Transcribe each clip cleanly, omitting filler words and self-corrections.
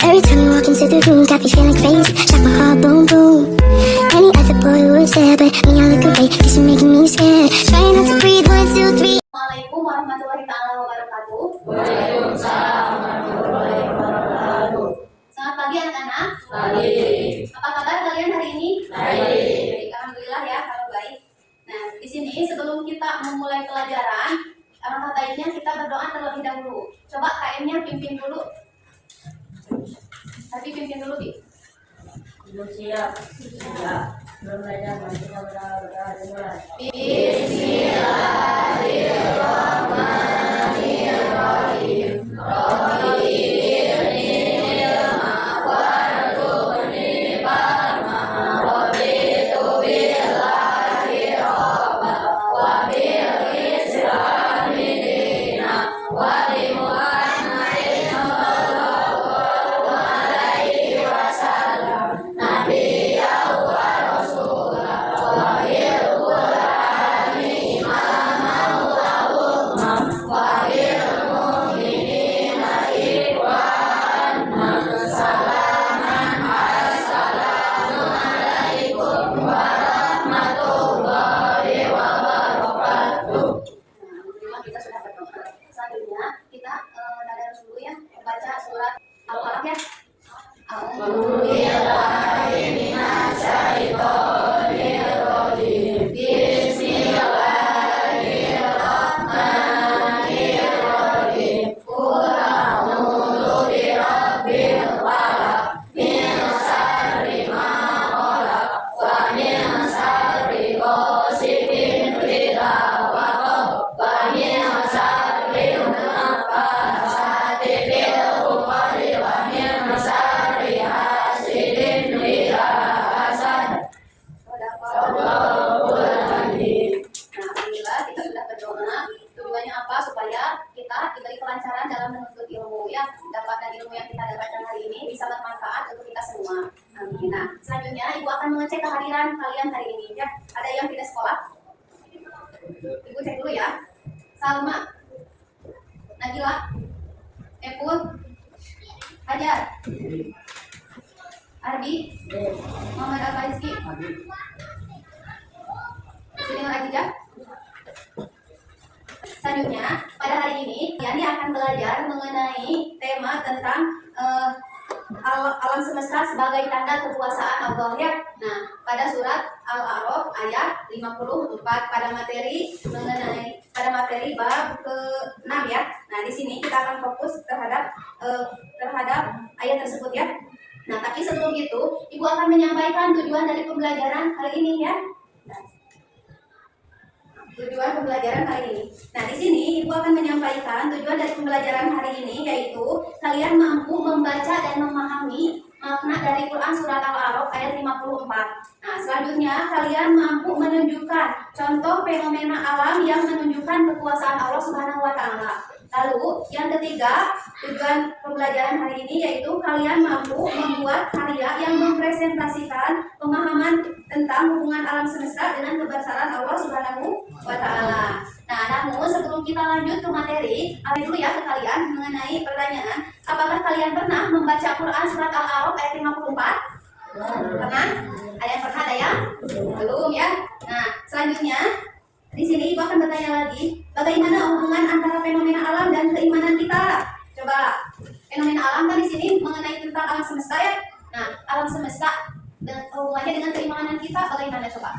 Every time you walk into the room, got me feeling crazy. Shock my heart, boom, boom. Any other boy was there, but me, I look away. Cause you're making me scared. Trying not to breathe, 1, 2, 3. Assalamualaikum warahmatullahi wabarakatuh. Waalaikumsalam warahmatullahi wabarakatuh. Selamat pagi anak-anak. Pagi. Apa kabar kalian hari ini? Baik. Alhamdulillah ya, kalau baik. Nah, di sini sebelum kita memulai pelajaran, alangkah baiknya kita berdoa terlebih dahulu. Coba KM-nya pimpin dulu. Tapi pimpin dulu, Bi. Belum siap. Ya. Belum belajar, masih berdoa dimulai. Alhamdulillah kita sudah berdoa. Selanjutnya kita tadarus dulu ya, baca surat Al-Alaq ya. Alhamdulillah kita sudah berdoa. Tujuannya apa? Supaya kita diberi kelancaran dalam menuntut ilmu ya. Dapat dari ilmu yang kita dapatkan hari ini bisa bermanfaat untuk kita semua. Amin. Nah, selanjutnya Ibu akan mengecek kehadiran kalian hari ini ya. Ada yang tidak sekolah? Ibu cek dulu ya. Salma, Nabila, Epul, Hajar, Ardi, Muhammad Al-Faizki, Sudirman Adija. Selanjutnya, pada hari ini kalian akan belajar mengenai tema tentang alam semesta sebagai tanda kekuasaan Allah ya. Nah, pada surat Al-A'raf ayat 54 pada materi bab ke-6 ya. Nah, di sini kita akan fokus terhadap ayat tersebut ya. Nah, tapi sebelum itu, Ibu akan menyampaikan tujuan dari pembelajaran kali ini ya. Tujuan pembelajaran hari ini. Nah, di sini Ibu akan menyampaikan tujuan dari pembelajaran hari ini, yaitu kalian mampu membaca dan memahami makna dari Quran surat Al-A'raf ayat 54. Nah, selanjutnya kalian mampu menunjukkan contoh fenomena alam yang menunjukkan kekuasaan Allah Subhanahu wa taala. Lalu, yang ketiga, tujuan pembelajaran hari ini yaitu kalian mampu membuat karya yang mempresentasikan pemahaman tentang hubungan alam semesta dengan kebesaran Allah Subhanahu wa taala. Nah, namun sebelum kita lanjut ke materi, ada dulu ya ke kalian mengenai pertanyaan, apakah kalian pernah membaca Quran surat Al-A'raf ayat 54? Pernah? Ada yang pernah, ada yang belum ya? Nah, selanjutnya di sini Ibu akan bertanya lagi, bagaimana hubungan antara fenomena alam dan keimanan kita? Coba, fenomena alam kan di sini mengenai tentang alam semesta ya. Nah, alam semesta dan hubungannya dengan keimanan kita bagaimana coba?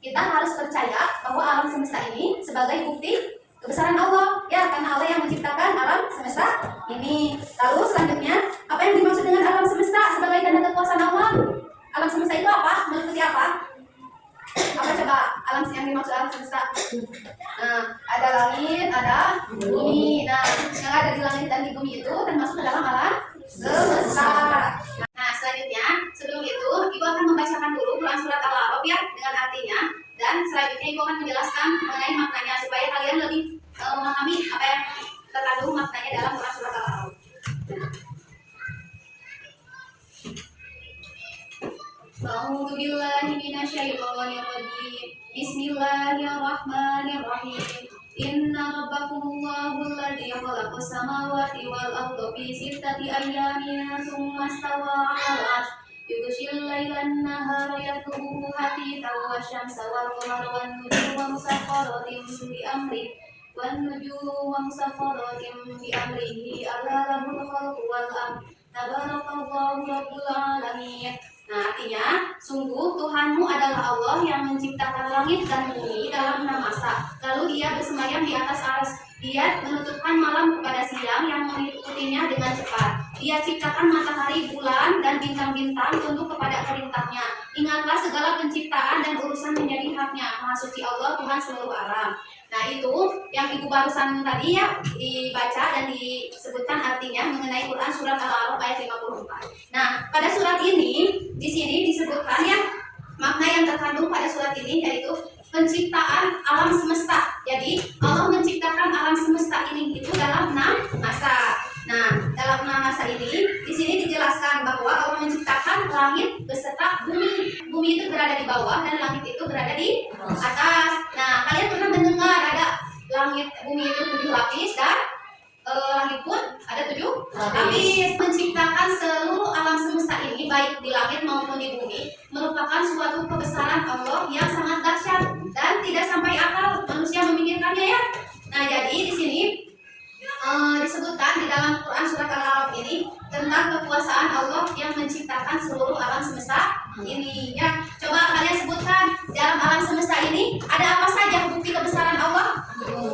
Kita harus percaya bahwa alam semesta ini sebagai bukti kebesaran Allah ya, karena Allah yang menciptakan alam semesta ini. Lalu selanjutnya, apa yang dimaksud dengan alam semesta sebagai tanda kekuasaan Allah? Alam semesta itu apa? Meliputi apa? Apa coba alam yang dimaksud alam semesta? Nah, ada langit, ada bumi. Nah, yang ada di langit dan di bumi itu termasuk ke dalam alam semesta. Nah, selanjutnya sebelum itu Ibu akan membacakan dulu Quran surat Al-A'raf ya dengan artinya, dan selanjutnya Ibu akan menjelaskan mengenai maknanya supaya kalian lebih memahami apa yang terkandung maknanya dalam Quran surat Al-A'raf. A'udzu billahi minasyaitonir rajim. Bismillahirrahmanirrahim. Inna rabbakumullahu alladzi khalaqas samawati wal arda fi sittati ayyamin tsumma stawa 'alal 'arsy yughshil lailan nahara yatlubuhu hatitan wasyamsa wal qamara wan nujuma musakhkharatin bi amri wan nujumu musakhkharatin bi amrihi ala lahul khalqu wal amr tabarakallahu rabbul alamin. Nah, artinya, sungguh Tuhanmu adalah Allah yang menciptakan langit dan bumi dalam 6 masa. Lalu Dia bersemayam di atas arsy. Dia menutupkan malam kepada siang yang mengikutinya dengan cepat. Dia ciptakan matahari, bulan, dan bintang-bintang tunduk kepada perintahnya. Ingatlah segala penciptaan dan urusan menjadi haknya. Maha suci Allah, Tuhan seluruh alam. Nah, itu yang Ibu barusan tadi ya dibaca dan disebutkan artinya mengenai Quran surat Al-A'raf ayat 54. Nah, pada surat ini di sini disebutkan ya makna yang terkandung pada surat ini yaitu penciptaan alam semesta. Jadi Allah menciptakan alam semesta ini itu dalam 6 masa. Nah, dalam 6 masa ini di sini dijelaskan bahwa Allah menciptakan langit beserta bumi. Bumi itu berada di bawah dan langit itu berada di atas. Nah, kalian pernah mendengar ada langit bumi itu 7 lapis dan langit pun ada 7 lapis. Menciptakan seluruh alam semesta ini baik di langit maupun di bumi merupakan suatu kebesaran Allah yang sangat dahsyat dan tidak sampai akal manusia memikirkannya ya. Nah, jadi di sini disebutkan di dalam Quran surat Al-A'raf ini tentang kekuasaan Allah yang menciptakan seluruh alam semesta ini ya. Coba kalian sebutkan dalam alam semesta ini ada apa saja bukti kebesaran Allah?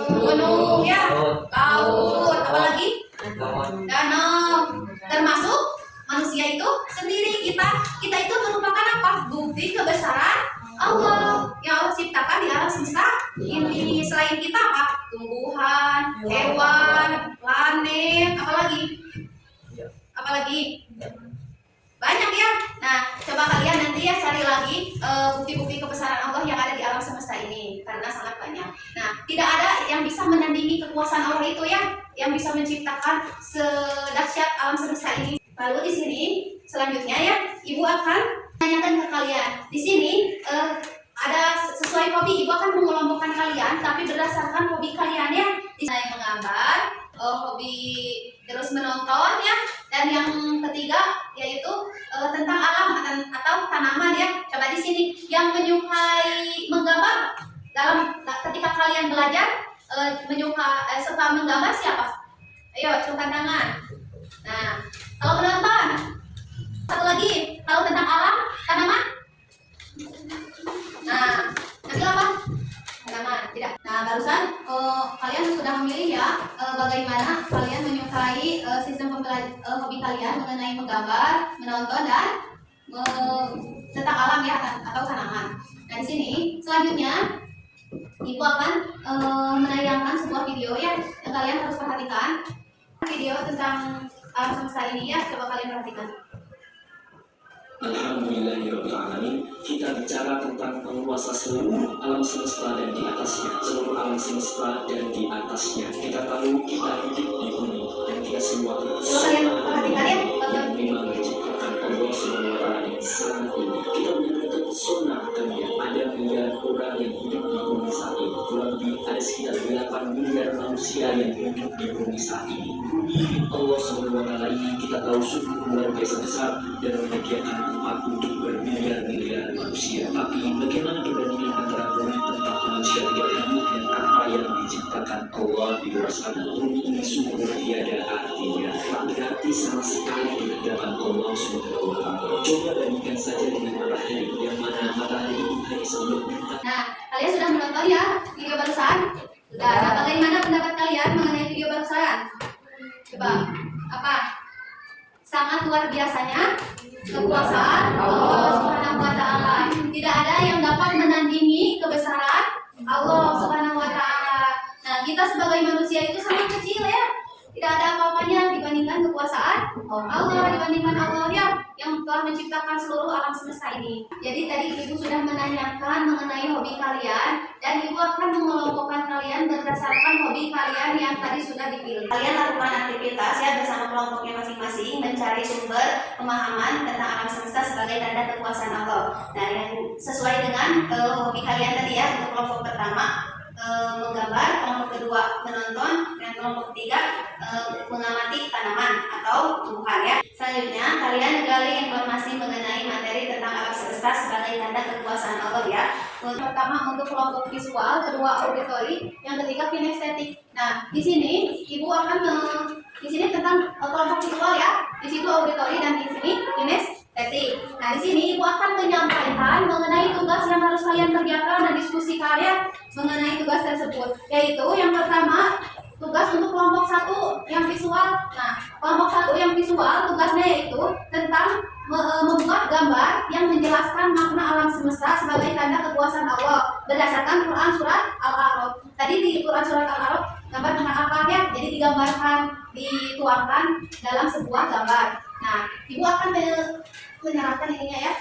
Gunung ya, laut, apalagi danau, termasuk manusia itu sendiri. Kita itu merupakan apa? Bukti kebesaran Allah yang Allah ciptakan di alam semesta ini. Selain kita apa? Tumbuhan, hewan, planet, apalagi banyak ya. Nah, coba kalian nanti ya cari lagi bukti-bukti kebesaran Allah yang ada di alam semesta ini karena sangat banyak. Nah, tidak ada yang bisa menandingi kekuasaan Allah itu ya, yang bisa menciptakan sedahsyat alam semesta ini. Lalu di sini selanjutnya ya, Ibu akan menanyakan ke kalian. Di sini ada sesuai hobi, Ibu akan mengelompokkan kalian, tapi berdasarkan hobi kalian ya. Saya menggambar, hobi terus menonton ya, dan yang ketiga yaitu tentang alam atau tanaman ya. Coba di sini yang menyukai menggambar dalam ketika kalian belajar suka menggambar siapa? Ayo cungkan tangan. Nah, kalau menonton, satu lagi kalau tentang alam tanaman. Nah, nanti apa? Tanaman, tidak. Nah, barusan kalian sudah memilih ya bagaimana kalian menyukai sistem hobi kalian mengenai menggambar, menonton dan tentang alam ya atau tanaman. Nah, di sini selanjutnya Ibu akan menayangkan sebuah video ya yang kalian harus perhatikan. Video tentang alam semesta ini ya, coba kalian perhatikan. Alhamdulillahirrahmanirrahim. Kita bicara tentang penguasa seluruh alam semesta dan di atasnya. Seluruh alam semesta dan di atasnya. Kita tahu kita hidup di bumi dan kita semua yang memang diciptakan Allah SWT dengan sangat ini. Kita melihat pesona dunia. Ada miliar orang yang hidup di bumi saat ini. Kurang lebih ada sekitar 8 miliar manusia yang hidup di bumi saat ini. Allah SWT ini kita tahu sungguh luar biasa besar dan menyediakan tempat untuk bermiliar-miliar manusia. Tapi bagaimana perbandingan antara bumi tempat manusia tidak hidup dan apa yang diciptakan Allah di luar sana? Bumi ini sungguh tiada artinya, tak berarti sama sekali di hadapan Allah SWT. Coba bandingkan saja dengan matahari, yang mana matahari itu hanya sebuah bintang. Nah, kalian sudah menonton ya video barusan? Sudah. Nah, bagaimana pendapat kalian mengenai video barusan? Coba, apa? Sangat luar biasanya kekuasaan Allah Subhanahu wa Ta'ala. Tidak ada yang dapat menandingi kebesaran Allah Subhanahu wa Ta'ala. Nah, kita sebagai manusia itu sangat kecil ya. Tidak ada apa-apanya dibandingkan kekuasaan Allah, dibandingkan Allah yang telah menciptakan seluruh alam semesta ini. Jadi tadi Ibu sudah menanyakan mengenai hobi kalian, dan Ibu akan mengelompokkan kalian berdasarkan hobi kalian yang tadi sudah dipilih. Kalian lakukan aktivitas ya bersama kelompoknya masing-masing, mencari sumber pemahaman tentang alam semesta sebagai tanda kekuasaan Allah. Nah, yang sesuai dengan hobi kalian tadi ya, untuk kelompok pertama, menggambar, kelompok kedua menonton, dan kelompok ketiga mengamati tanaman atau tumbuhan ya. Selanjutnya kalian gali informasi mengenai materi tentang alam semesta sebagai tanda kekuasaan Allah ya. Pertama untuk kelompok visual, kedua auditory, yang ketiga kinestetik. Nah, di sini ibu akan di sini tentang kelompok visual ya. Di situ auditory dan di sini kinestetik. Nah, di sini ibu akan menyampaikan mengenai tugas yang harus kalian kerjakan dan diskusi kalian mengenai tugas tersebut. Yaitu yang pertama tugas untuk kelompok 1 yang visual. Nah, kelompok 1 yang visual tugasnya yaitu tentang membuat gambar yang menjelaskan makna alam semesta sebagai tanda kekuasaan Allah berdasarkan Quran surat Al-A'raf. Tadi di Quran surat Al-A'raf gambar tentang apa ya? Jadi digambarkan, dituangkan dalam sebuah gambar. Nah, ibu akan menyerahkan ininya ya.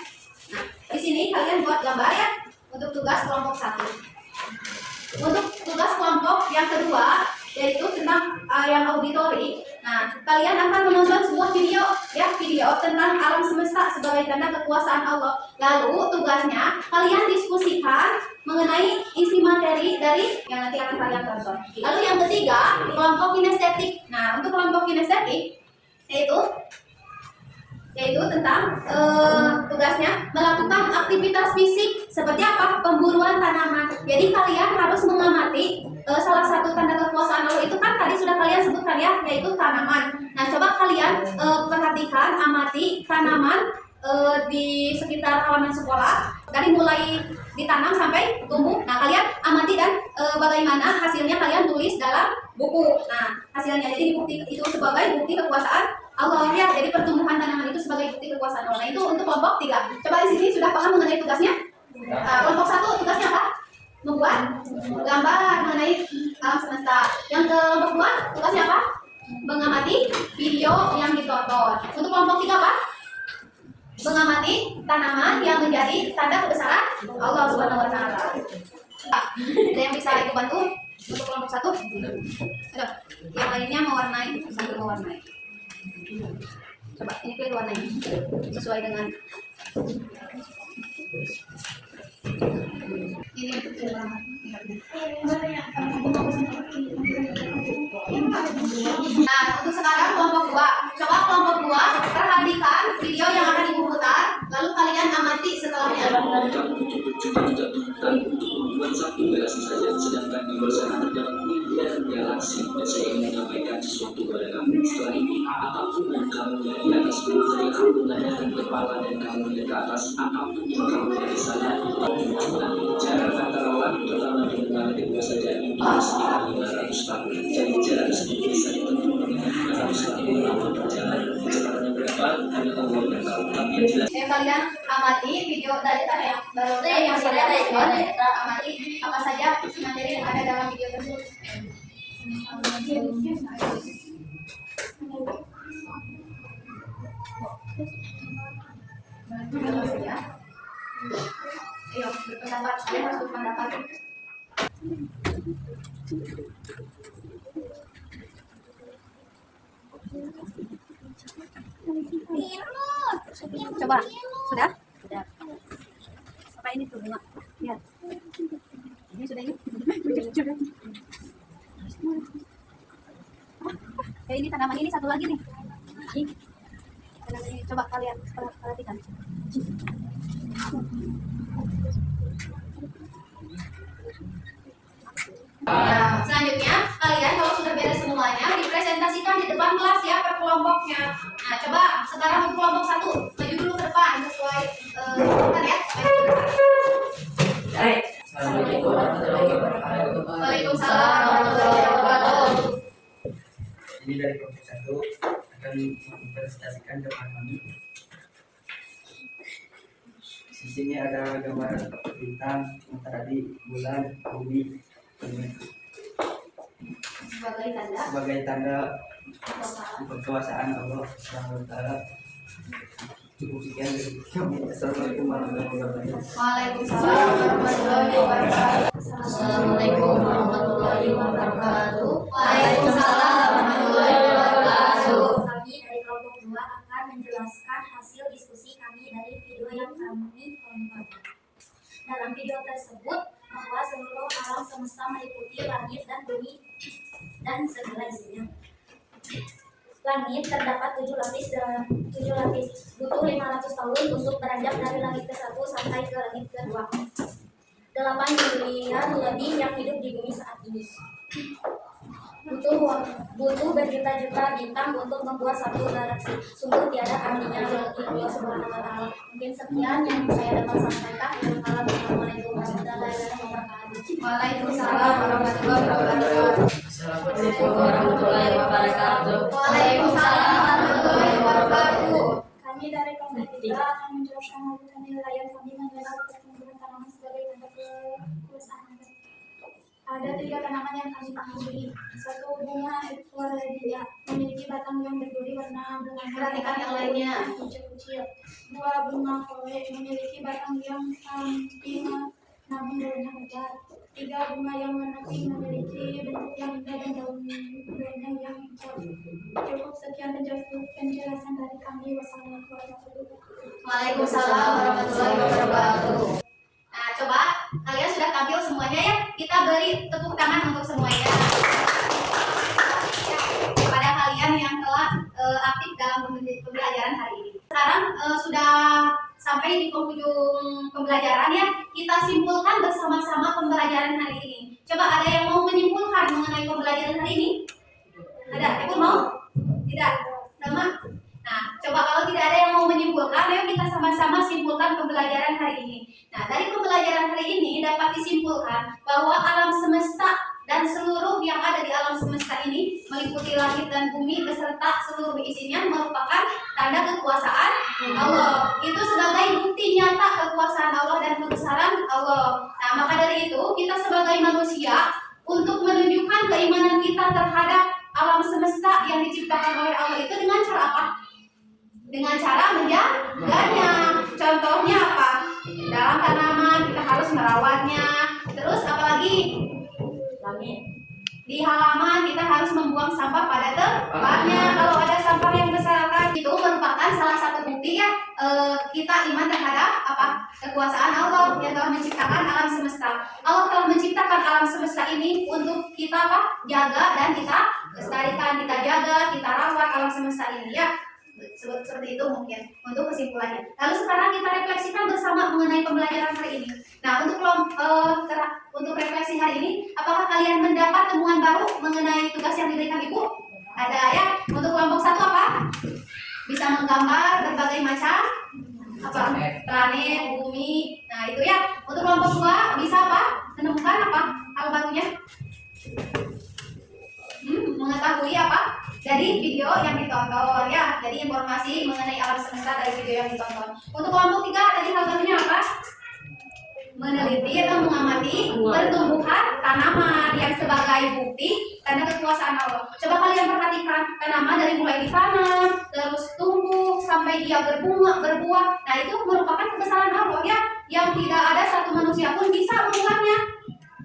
Nah, di sini kalian buat gambar ya untuk tugas kelompok 1. Untuk tugas kelompok yang kedua yaitu tentang yang auditory. Nah, kalian akan menonton sebuah video tentang alam semesta sebagai tanda kekuasaan Allah. Lalu tugasnya kalian diskusikan mengenai isi materi dari yang nanti akan kalian tonton. Lalu yang ketiga, kelompok kinestetik. Nah, untuk kelompok kinestetik yaitu tentang tugasnya melakukan aktivitas fisik seperti apa? Pemburuan tanaman. Jadi kalian harus mengamati salah satu tanda kekuasaan Allah itu kan tadi sudah kalian sebutkan ya, yaitu tanaman. Nah, coba kalian perhatikan, amati tanaman di sekitar halaman sekolah dari mulai ditanam sampai tumbuh. Nah, kalian amati dan bagaimana hasilnya kalian tulis dalam buku. Nah, hasilnya jadi bukti itu sebagai bukti kekuasaan Allah ya. Jadi pertumbuhan tanaman itu sebagai bukti kekuasaan Allah. Nah, itu untuk kelompok 3. Coba di sini sudah paham mengenai tugasnya? Kelompok 1 tugasnya apa? Membuat gambar mengenai alam semesta. Yang kelompok 2 tugasnya apa? Mengamati video yang ditonton. Untuk kelompok 3 apa? Mengamati tanaman yang menjadi tanda kebesaran Allah Subhanahu wa taala. Ada yang bisa ibu bantu untuk kelompok 1? Ada. Yang lainnya mewarnai, sambil mewarnai. Coba ini pilih warnanya sesuai dengan ini untuk Nah, untuk sekarang kelompok 2. Coba kelompok 2 perhatikan video yang akan ibu putar, lalu kalian amati setelahnya. Kamu untuk membuat satu galaksi saja, sedangkan di luar sana terdapat miliaran galaksi. Dan saya ingin menyampaikan sesuatu kepada kamu. Setelah ini, apapun yang kamu lihat di atas bumi, dari kamu lihat di kepala dan kamu lihat ke atas, apapun yang kamu lihat di sana, jarak antara waktu pertama dengan langit kedua saja itu sekitar 500 tahun. Jadi jarak sedikit bisa ditentukan dengan 500 tahun lama perjalanan. Kecepatannya berapa? Hanya Allah yang tahu. Tapi yang jelas. Kalian amati video dari tadi yang baru yang sudah kita amati apa saja materi yang ada dalam video tersebut. Ayo berpendapat, kalian harus berpendapat. Coba, sudah? Sudah. Apa ini tuh bunga? Lihat. Ini sudah ini. Ini tanaman ini satu lagi nih. Tanaman ini coba kalian perhatikan. Nah, selanjutnya kalian kalau sudah beres semuanya dipresentasikan di depan kelas ya per kelompoknya. Nah, coba sekarang untuk kelompok 1 maju dulu ke depan sesuai kan ya. Baik. Assalamualaikum warahmatullahi wabarakatuh. Waalaikumsalam warahmatullahi wabarakatuh. Ini dari kelompok 1 akan mempresentasikan depan kami. Di sini ada gambar bintang, matahari, bulan, bumi, sebagai tanda kekuasaan Allah Subhanahu wa taala. Cukup sekian dari kami. Assalamualaikum warahmatullahi wabarakatuh. Waalaikumsalam warahmatullahi wabarakatuh. Assalamualaikum warahmatullahi wabarakatuh. Waalaikumsalam warahmatullahi wabarakatuh. Kami dari kelompok 2 akan menjelaskan hasil diskusi kami dari video yang kami tonton. Dalam video tersebut, bahwa seluruh alam semesta meliputi langit dan bumi dan segala isinya. Langit terdapat 7 lapis. Butuh 500 tahun untuk beranjak dari langit ke-1 sampai ke langit ke-2. 8 miliar lebih yang hidup di bumi saat ini. Butuh berjuta-juta bintang untuk membuat satu galaksi. Sungguh tiada artinya bagi Allah Subhanahu wa Ta'ala. Mungkin sekian yang saya dapat sampaikan. Assalamualaikum warahmatullahi wabarakatuh. Waalaikumsalam warahmatullahi wabarakatuh. Assalamualaikum warahmatullahi wabarakatuh. Waalaikumsalam warahmatullahi wabarakatuh. Kami dari Komdita akan menjelaskan lanjutan nilaian kami mengenai pertumbuhan tanaman sebagai tanda kekuasaan. Ada 3 tanaman yang kami pilih. 1, bunga Euphorbia, memiliki batang yang berduri warna belang. Perhatikan yang lainnya. Hijau kecil. 2, bunga Chloe, memiliki batang yang samping namun daunnya lebar. 3, bunga yang warna pink, memiliki bentuk yang indah dan daunnya yang hijau. Cukup sekian penjelasan dari kami. Wassalamualaikum warahmatullahi wabarakatuh. Waalaikumsalam warahmatullahi wabarakatuh. Nah, coba kalian sudah tampil semuanya ya. Kita beri tepuk tangan untuk semuanya. Kepada kalian yang telah aktif dalam pembelajaran hari ini. Sekarang sudah sampai di penghujung pembelajaran ya. Kita simpulkan bersama-sama pembelajaran hari ini. Coba ada yang mau menyimpulkan mengenai pembelajaran hari ini? Ada? Ibu mau? Tidak? Sama? Nah, coba kalau tidak ada yang mau menyimpulkan, ayo kita sama-sama simpulkan pembelajaran hari ini. Nah, dari pembelajaran hari ini dapat disimpulkan bahwa alam semesta dan seluruh yang ada di alam semesta ini meliputi langit dan bumi beserta seluruh isinya merupakan tanda kekuasaan Allah. Itu sebagai bukti nyata kekuasaan Allah dan kebesaran Allah. Nah, maka dari itu kita sebagai manusia untuk menunjukkan keimanan kita terhadap alam semesta yang diciptakan oleh Allah itu dengan cara apa? Dengan cara menjaganya. Contohnya apa? Dalam tanaman kita harus merawatnya. Terus apalagi? Di halaman kita harus membuang sampah pada tempatnya. Kalau ada sampah yang berserakan, itu merupakan salah satu bukti ya kita iman terhadap apa? Kekuasaan Allah yang telah menciptakan alam semesta. Allah telah menciptakan alam semesta ini untuk kita apa? Jaga dan kita lestarikan, kita jaga, kita rawat alam semesta ini ya. Seperti itu mungkin untuk kesimpulannya. Lalu sekarang kita refleksikan bersama mengenai pembelajaran hari ini. Nah, untuk refleksi hari ini, apakah kalian mendapat temuan baru mengenai tugas yang diberikan Ibu? Ada ya. Untuk kelompok 1 apa? Bisa menggambar berbagai macam apa? Planet, bumi. Nah, itu ya. Untuk kelompok 2 bisa apa? Menemukan apa? Hal barunya? Mengetahui apa? Dari video yang ditonton ya. Jadi informasi mengenai alam semesta dari video yang ditonton. Untuk kelompok 3 tadi hal barunya apa? Meneliti atau mengamati pertumbuhan tanaman yang sebagai bukti tanda kekuasaan Allah. Coba kalian perhatikan tanaman dari mulai ditanam, terus tumbuh sampai dia berbunga, berbuah. Nah, itu merupakan kebesaran Allah ya, yang tidak ada satu manusia pun bisa membuatnya.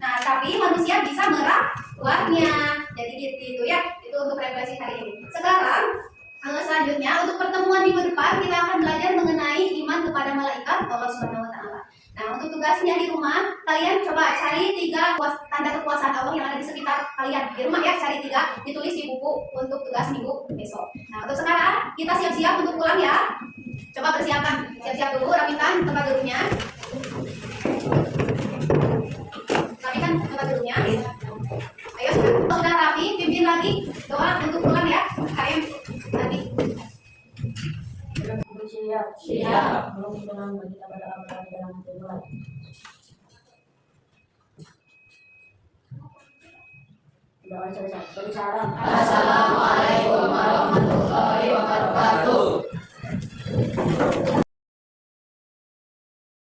Nah, tapi manusia bisa merawatnya. Jadi gitu ya. Itu untuk refleksi hari ini. Sekarang selanjutnya untuk pertemuan minggu depan kita akan belajar mengenai iman kepada malaikat Allah Subhanahu wa Ta'ala. Nah, untuk tugasnya di rumah kalian coba cari 3 tanda kekuasaan Allah yang ada di sekitar kalian di rumah ya. Cari 3, ditulis di buku untuk tugas minggu besok. Nah, untuk sekarang kita siap-siap untuk pulang ya. Coba persiapkan, siap-siap dulu, rapikan tempat duduknya. Rapikan tempat duduknya. Ayo sudah rapi, pimpin lagi doa untuk pulang ya. KM tadi. Siap. Belum tenang bagi kita pada amalan dalam Tuhan. Doa selesai. Assalamualaikum warahmatullahi wabarakatuh.